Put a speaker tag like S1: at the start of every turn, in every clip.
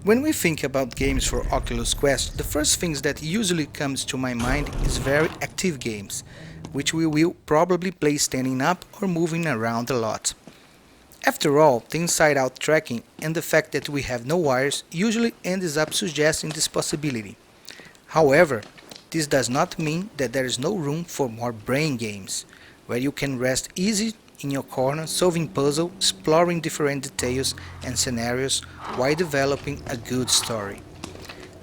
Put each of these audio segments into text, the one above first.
S1: When we think about games for Oculus Quest, the first things that usually comes to my mind is very active games, which we will probably play standing up or moving around a lot. After all, the inside-out tracking and the fact that we have no wires usually ends up suggesting this possibility. However, this does not mean that there is no room for more brain games, where you can rest easy in your corner solving puzzles, exploring different details and scenarios while developing a good story.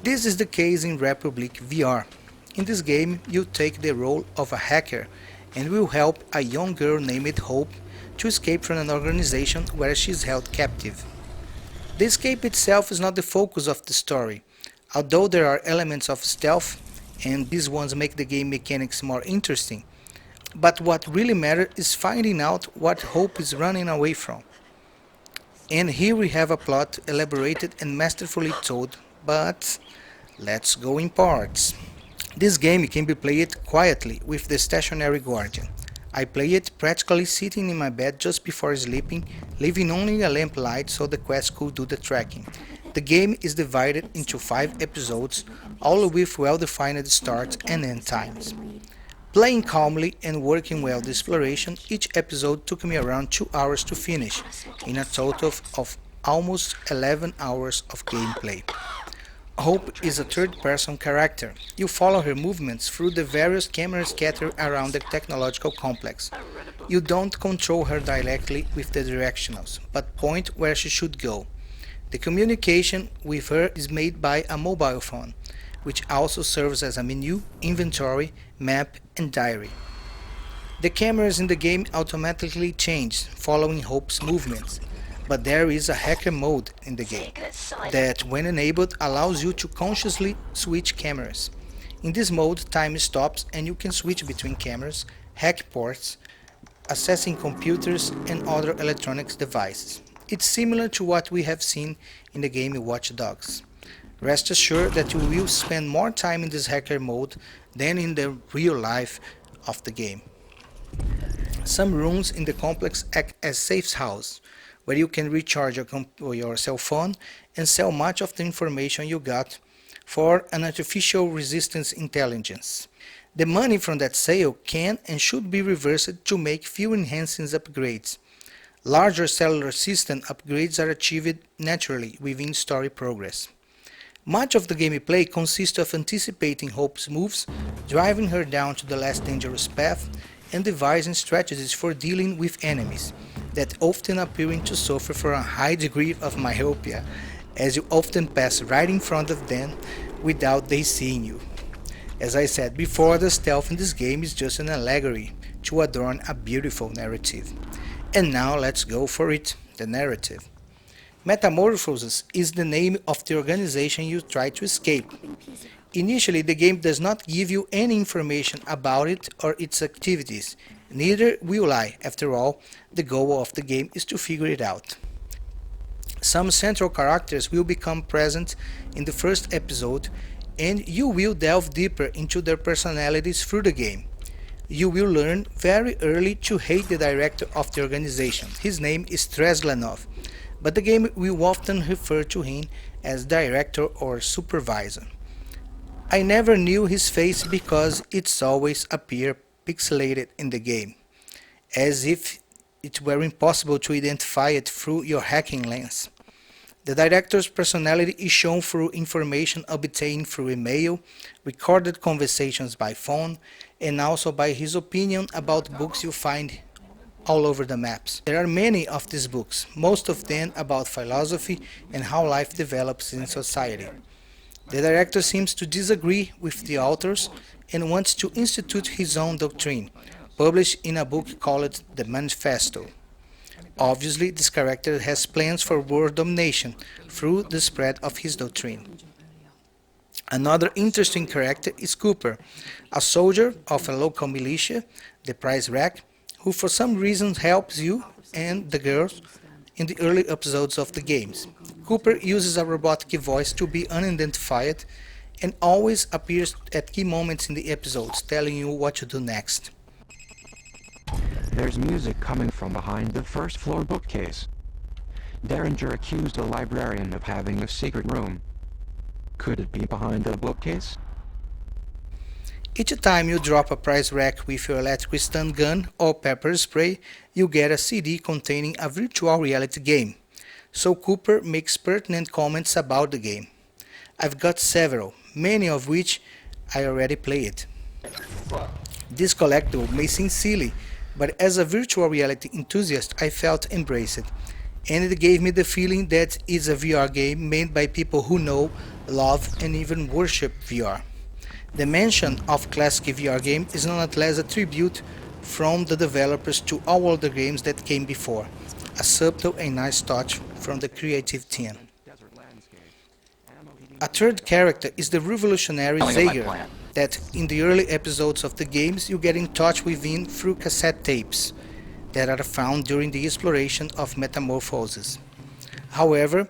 S1: This is the case in Republique VR. In this game, you take the role of a hacker and will help a young girl named Hope to escape from an organization where she is held captive. The escape itself is not the focus of the story, although there are elements of stealth, and these ones make the game mechanics more interesting, but what really matters is finding out what Hope is running away from. And here we have a plot elaborated and masterfully told, but let's go in parts. This game can be played quietly with the stationary guardian. I play it practically sitting in my bed just before sleeping, leaving only a lamp light so the quest could do the tracking. The game is divided into 5 episodes, all with well-defined start and end times. Playing calmly and working well the exploration, each episode took me around 2 hours to finish, in a total of almost 11 hours of gameplay. Hope is a third-person character. You follow her movements through the various cameras scattered around the technological complex. You don't control her directly with the directionals, but point where she should go. The communication with her is made by a mobile phone, which also serves as a menu, inventory, map, and diary. The cameras in the game automatically change following Hope's movements, but there is a hacker mode in the game that, when enabled, allows you to consciously switch cameras. In this mode, time stops and you can switch between cameras, hack ports, accessing computers and other electronic devices. It's similar to what we have seen in the game Watch Dogs. Rest assured that you will spend more time in this hacker mode than in the real life of the game. Some rooms in the complex act as safe house, where you can recharge your cell phone and sell much of the information you got for an artificial resistance intelligence. The money from that sale can and should be reversed to make few enhancing upgrades. Larger cellular system upgrades are achieved naturally within story progress. Much of the gameplay consists of anticipating Hope's moves, driving her down to the less dangerous path, and devising strategies for dealing with enemies that often appearing to suffer from a high degree of myopia, as you often pass right in front of them without they seeing you. As I said before, the stealth in this game is just an allegory to adorn a beautiful narrative. And now let's go for it, the narrative. Metamorphosis is the name of the organization you try to escape. Initially, the game does not give you any information about it or its activities. Neither will I. After all, the goal of the game is to figure it out. Some central characters will become present in the first episode, and you will delve deeper into their personalities through the game. You will learn very early to hate the director of the organization. His name is Treslanov, but the game will often refer to him as director or supervisor. I never knew his face because it's always appear pixelated in the game, as if it were impossible to identify it through your hacking lens. The director's personality is shown through information obtained through email, recorded conversations by phone, and also by his opinion about books you find all over the maps. There are many of these books, most of them about philosophy and how life develops in society. The director seems to disagree with the authors and wants to institute his own doctrine, published in a book called The Manifesto. Obviously, this character has plans for world domination through the spread of his doctrine. Another interesting character is Cooper, a soldier of a local militia, the Price Rack, who for some reason helps you and the girls in the early episodes of the games. Cooper uses a robotic voice to be unidentified and always appears at key moments in the episodes, telling you what to do next.
S2: There's music coming from behind the first floor bookcase. Derringer accused a librarian of having a secret room. Could it be behind a bookcase?
S1: Each time you drop a prize rack with your electric stun gun or pepper spray, you get a CD containing a virtual reality game. So Cooper makes pertinent comments about the game. I've got several, many of which I already played. This collectible may seem silly, but as a virtual reality enthusiast I felt embraced, and it gave me the feeling that it's a VR game made by people who know, love and even worship VR. The mention of classic VR game is nonetheless a tribute from the developers to all other games that came before, a subtle and nice touch from the creative team. A third character is the revolutionary Zager, that in the early episodes of the games you get in touch with him through cassette tapes that are found during the exploration of metamorphoses. However,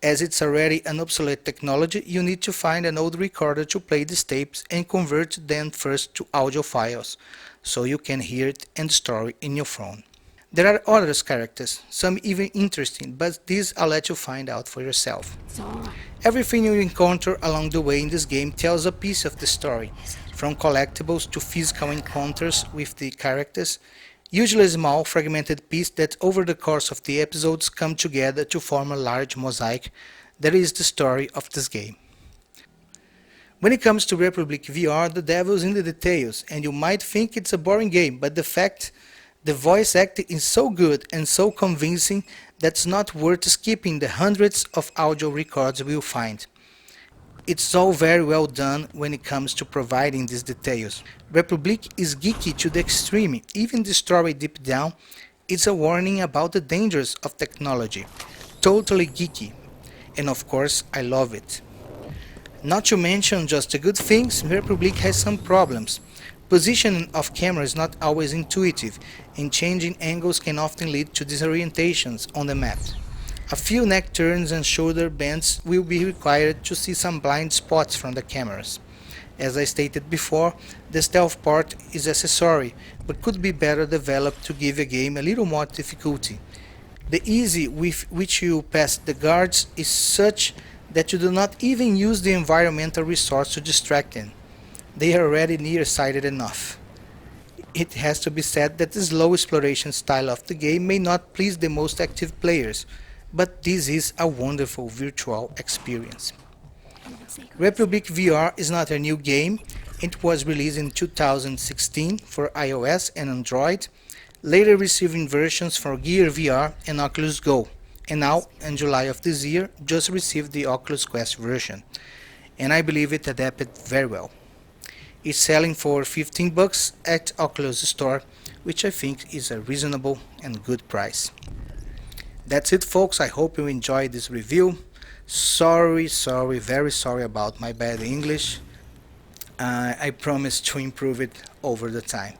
S1: as it's already an obsolete technology, you need to find an old recorder to play these tapes and convert them first to audio files, so you can hear it and the story in your phone. There are other characters, some even interesting, but these I'll let you find out for yourself. Everything you encounter along the way in this game tells a piece of the story, from collectibles to physical encounters with the characters, usually a small fragmented piece that over the course of the episodes come together to form a large mosaic that is the story of this game. When it comes to Republique VR, the devil's in the details, and you might think it's a boring game, but the voice acting is so good and so convincing that's not worth skipping the hundreds of audio records we'll find. It's all very well done when it comes to providing these details. Republique is geeky to the extreme, even the story deep down is a warning about the dangers of technology. Totally geeky, and of course I love it. Not to mention just the good things, Republique has some problems. Positioning of camera is not always intuitive, and changing angles can often lead to disorientations on the map. A few neck turns and shoulder bends will be required to see some blind spots from the cameras. As I stated before, the stealth part is accessory, but could be better developed to give a game a little more difficulty. The ease with which you pass the guards is such that you do not even use the environmental resource to distract them. They are already nearsighted enough. It has to be said that the slow exploration style of the game may not please the most active players, but this is a wonderful virtual experience. Republique VR is not a new game. It was released in 2016 for iOS and Android, later receiving versions for Gear VR and Oculus Go, and now, in July of this year, just received the Oculus Quest version, and I believe it adapted very well. It's selling for $15 at Oculus Store, which I think is a reasonable and good price. That's it, folks. I hope you enjoyed this review. Sorry, very sorry about my bad English. I promise to improve it over the time.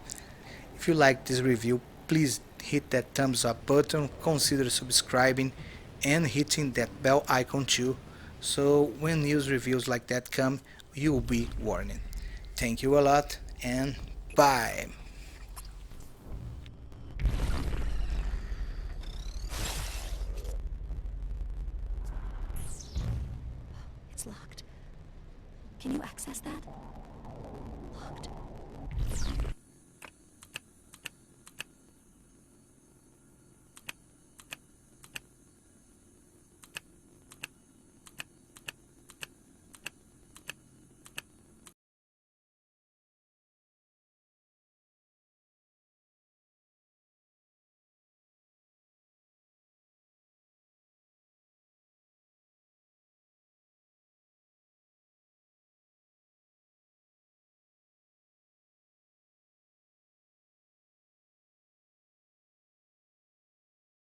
S1: If you like this review, please hit that thumbs up button, consider subscribing and hitting that bell icon too, so when news reviews like that come, you will be warned. Thank you a lot and bye.
S3: It's locked. Can you access that? Locked.